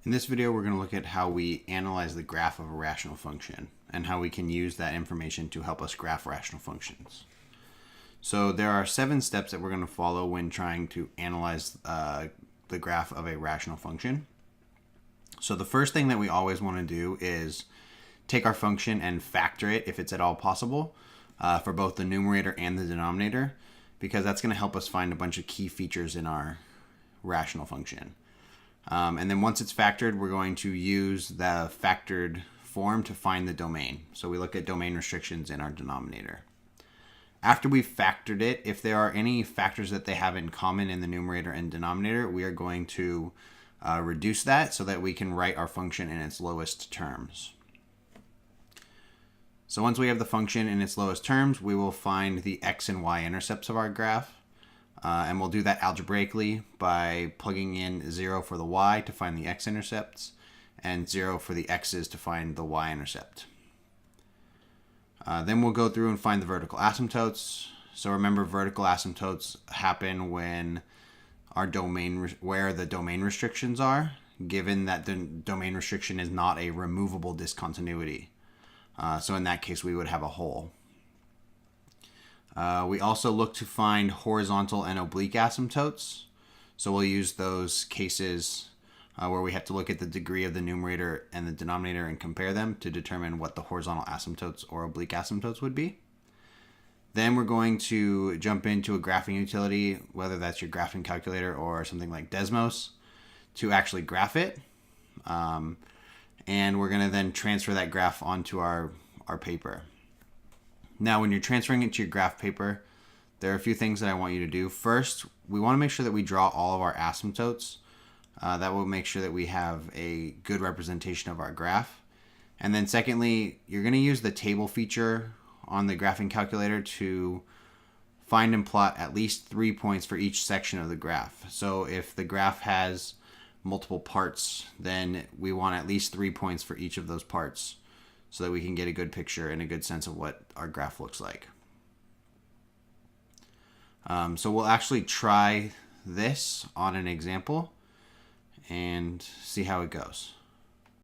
In this video, we're going to look at how we analyze the graph of a rational function and how we can use that information to help us graph rational functions. So there are 7 steps that we're going to follow when trying to analyze the graph of a rational function. So the first thing that we always want to do is take our function and factor it if it's at all possible for both the numerator and the denominator, because that's going to help us find a bunch of key features in our rational function. And then once it's factored, we're going to use the factored form to find the domain. So we look at domain restrictions in our denominator. After we've factored it, if there are any factors that they have in common in the numerator and denominator, we are going to reduce that so that we can write our function in its lowest terms. So once we have the function in its lowest terms, we will find the x and y intercepts of our graph. And we'll do that algebraically by plugging in 0 for the y to find the x-intercepts and 0 for the x's to find the y-intercept. Then we'll go through and find the vertical asymptotes. So remember, vertical asymptotes happen when our where the domain restrictions are, given that the domain restriction is not a removable discontinuity. So in that case, we would have a hole. We also look to find horizontal and oblique asymptotes. So we'll use those cases where we have to look at the degree of the numerator and the denominator and compare them to determine what the horizontal asymptotes or oblique asymptotes would be. Then we're going to jump into a graphing utility, whether that's your graphing calculator or something like Desmos, to actually graph it. And we're going to then transfer that graph onto our paper. Now, when you're transferring it to your graph paper, there are a few things that I want you to do. First, we want to make sure that we draw all of our asymptotes. That will make sure that we have a good representation of our graph. And then secondly, you're going to use the table feature on the graphing calculator to find and plot at least 3 points for each section of the graph. So if the graph has multiple parts, then we want at least 3 points for each of those parts, so that we can get a good picture and a good sense of what our graph looks like. So we'll actually try this on an example and see how it goes.